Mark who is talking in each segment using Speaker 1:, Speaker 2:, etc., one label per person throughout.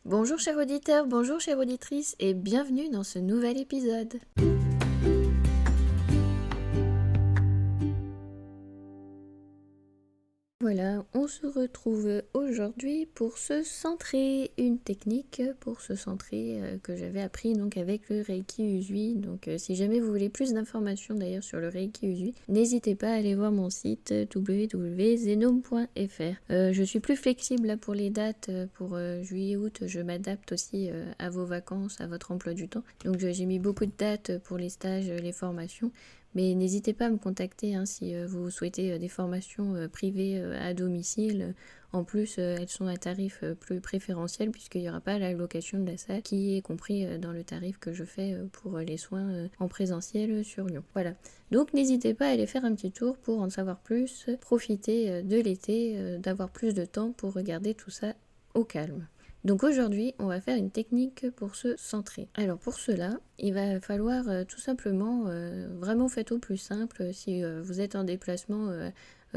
Speaker 1: Bonjour chers auditeurs, bonjour chères auditrices et bienvenue dans ce nouvel épisode. Voilà, on se retrouve aujourd'hui pour se centrer, une technique pour se centrer que j'avais appris donc avec le Reiki Usui. Donc si jamais vous voulez plus d'informations d'ailleurs sur le Reiki Usui, n'hésitez pas à aller voir mon site www.zenome.fr. Je suis plus flexible là pour les dates, pour juillet-août, je m'adapte aussi à vos vacances, à votre emploi du temps. Donc j'ai mis beaucoup de dates pour les stages, les formations. Mais n'hésitez pas à me contacter si vous souhaitez des formations privées à domicile. En plus, elles sont à tarif plus préférentiel puisqu'il n'y aura pas la location de la salle qui est compris dans le tarif que je fais pour les soins en présentiel sur Lyon. Voilà. Donc n'hésitez pas à aller faire un petit tour pour en savoir plus, profiter de l'été, d'avoir plus de temps pour regarder tout ça au calme. Donc aujourd'hui, on va faire une technique pour se centrer. Alors pour cela, il va falloir tout simplement, vraiment faites au plus simple. Si vous êtes en déplacement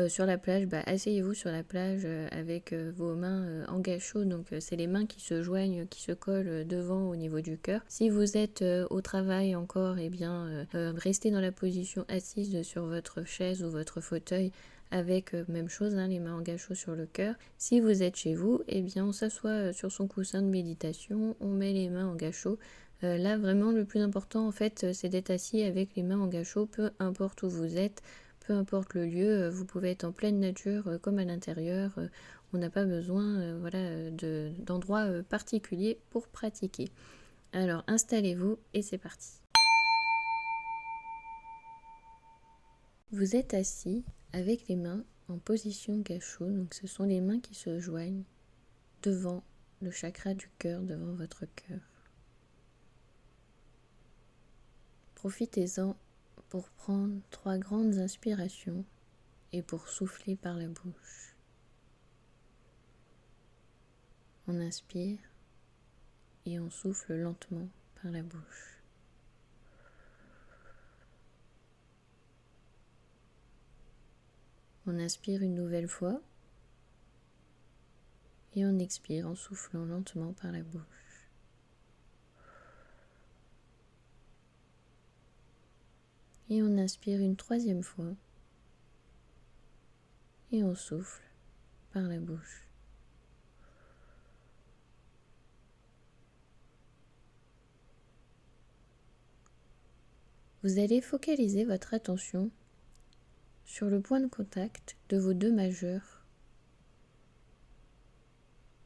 Speaker 1: sur la plage, asseyez-vous sur la plage avec vos mains en gâchot. Donc c'est les mains qui se joignent, qui se collent devant au niveau du cœur. Si vous êtes au travail encore, restez dans la position assise sur votre chaise ou votre fauteuil avec même chose, les mains en gâchot sur le cœur. Si vous êtes chez vous, on s'assoit sur son coussin de méditation, on met les mains en gâchot. Là, vraiment, le plus important, en fait, c'est d'être assis avec les mains en gâchot, peu importe où vous êtes, peu importe le lieu. Vous pouvez être en pleine nature comme à l'intérieur. On n'a pas besoin d'endroits particuliers pour pratiquer. Alors, installez-vous et c'est parti. Vous êtes assis avec les mains en position gâchot, donc ce sont les mains qui se joignent devant le chakra du cœur, devant votre cœur. Profitez-en pour prendre 3 grandes inspirations et pour souffler par la bouche. On inspire et on souffle lentement par la bouche. On inspire une nouvelle fois et on expire en soufflant lentement par la bouche. Et on inspire une 3e fois et on souffle par la bouche. Vous allez focaliser votre attention sur le point de contact de vos 2 majeurs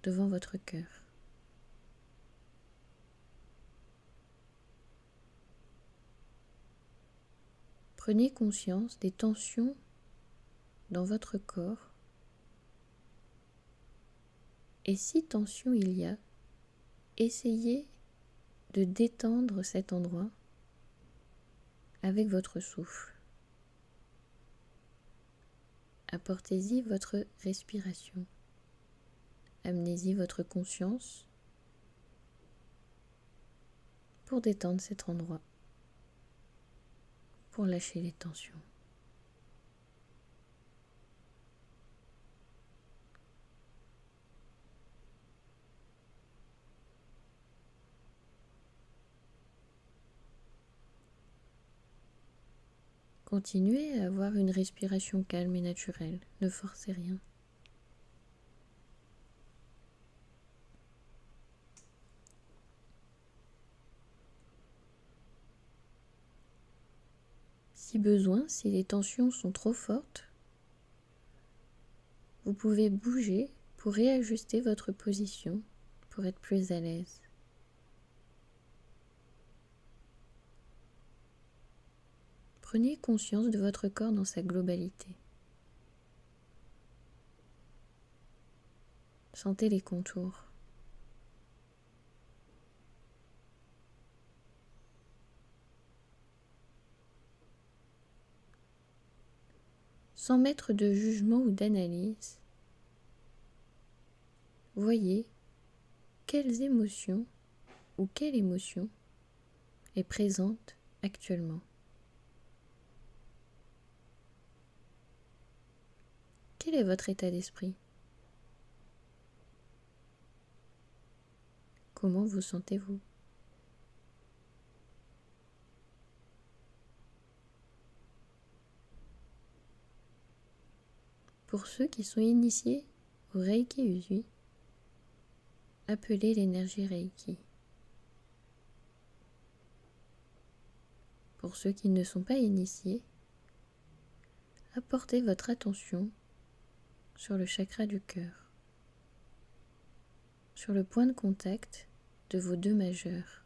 Speaker 1: devant votre cœur. Prenez conscience des tensions dans votre corps et si tension il y a, essayez de détendre cet endroit avec votre souffle. Apportez-y votre respiration. Amenez-y votre conscience pour détendre cet endroit, pour lâcher les tensions. Continuez à avoir une respiration calme et naturelle, ne forcez rien. Si besoin, si les tensions sont trop fortes, vous pouvez bouger pour réajuster votre position, pour être plus à l'aise. Prenez conscience de votre corps dans sa globalité. Sentez les contours. Sans mettre de jugement ou d'analyse, voyez quelles émotions ou quelle émotion est présente actuellement. Quel est votre état d'esprit? Comment vous sentez-vous? Pour ceux qui sont initiés au Reiki Usui, appelez l'énergie Reiki. Pour ceux qui ne sont pas initiés, apportez votre attention sur le chakra du cœur, sur le point de contact de vos deux majeurs.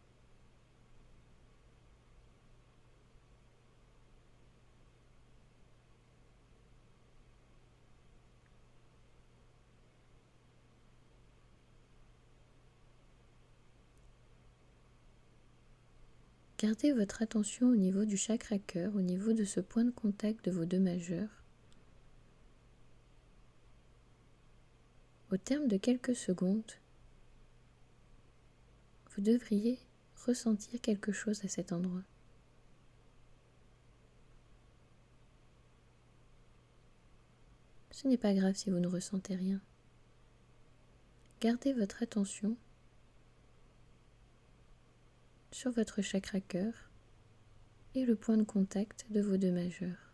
Speaker 1: Gardez votre attention au niveau du chakra cœur, au niveau de ce point de contact de vos deux majeurs. Au terme de quelques secondes, vous devriez ressentir quelque chose à cet endroit. Ce n'est pas grave si vous ne ressentez rien. Gardez votre attention sur votre chakra cœur et le point de contact de vos deux majeurs.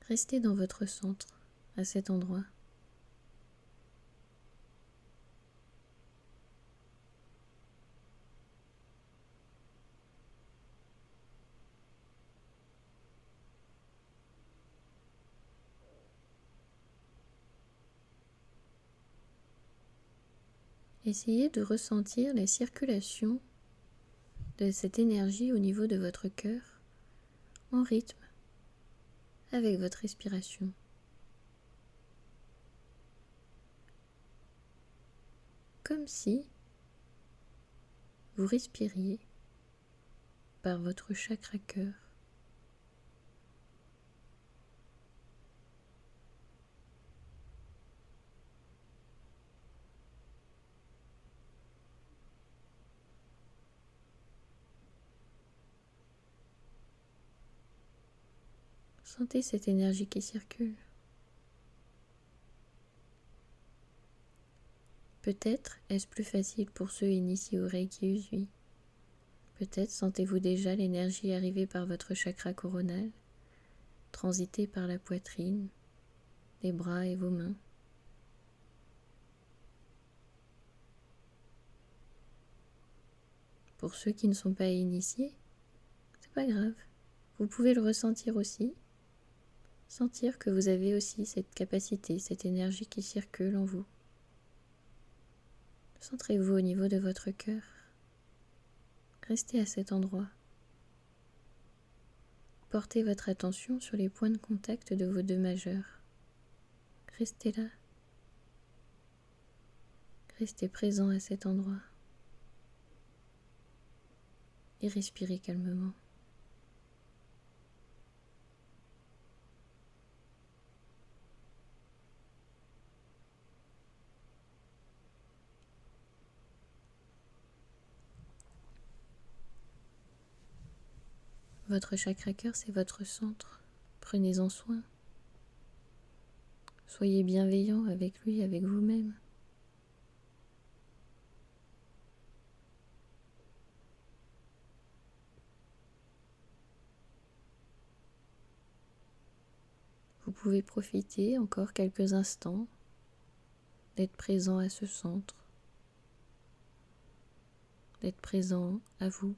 Speaker 1: Restez dans votre centre, à cet endroit. Essayez de ressentir la circulation de cette énergie au niveau de votre cœur en rythme avec votre respiration. Comme si vous respiriez par votre chakra cœur. Sentez cette énergie qui circule. Peut-être est-ce plus facile pour ceux initiés au Reiki Usui. Peut-être sentez-vous déjà l'énergie arriver par votre chakra coronal, transiter par la poitrine, les bras et vos mains. Pour ceux qui ne sont pas initiés, c'est pas grave. Vous pouvez le ressentir aussi. Sentir que vous avez aussi cette capacité, cette énergie qui circule en vous. Centrez-vous au niveau de votre cœur. Restez à cet endroit. Portez votre attention sur les points de contact de vos deux majeurs. Restez là. Restez présent à cet endroit. Et respirez calmement. Votre chakra cœur, c'est votre centre. Prenez-en soin. Soyez bienveillant avec lui, avec vous-même. Vous pouvez profiter encore quelques instants d'être présent à ce centre, d'être présent à vous.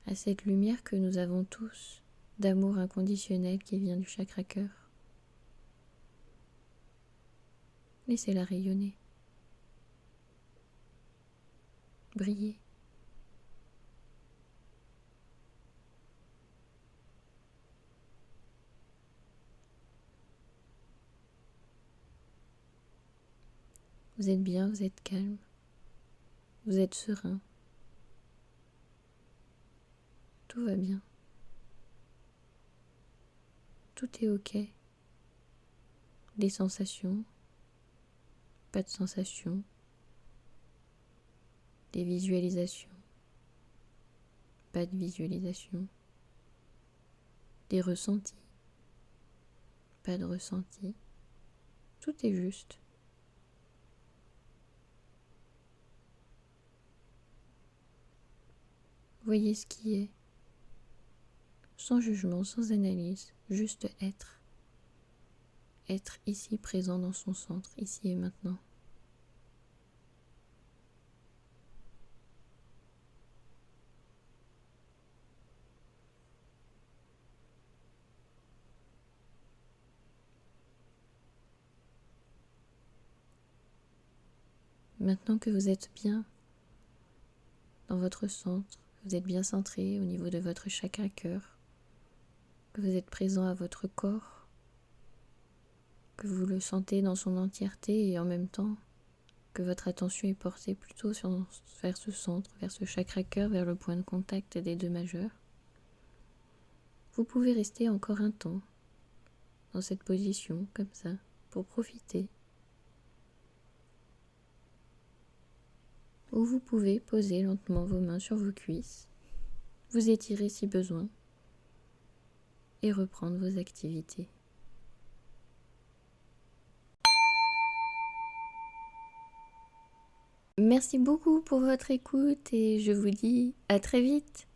Speaker 1: À cette lumière que nous avons tous, d'amour inconditionnel qui vient du chakra cœur. Laissez-la rayonner, briller. Vous êtes bien, vous êtes calme, vous êtes serein. Tout va bien. Tout est ok. des sensations, pas de sensations, des visualisations, pas de visualisation, des ressentis, pas de ressentis, tout est juste. Voyez ce qui est, sans jugement, sans analyse, juste être. Être ici présent dans son centre, ici et maintenant. Maintenant que vous êtes bien dans votre centre, vous êtes bien centré au niveau de votre chakra cœur, que vous êtes présent à votre corps, que vous le sentez dans son entièreté et en même temps que votre attention est portée plutôt vers ce centre, vers ce chakra cœur, vers le point de contact des deux majeurs. Vous pouvez rester encore un temps dans cette position comme ça pour profiter. Ou vous pouvez poser lentement vos mains sur vos cuisses, vous étirer si besoin et reprendre vos activités. Merci beaucoup pour votre écoute et je vous dis à très vite.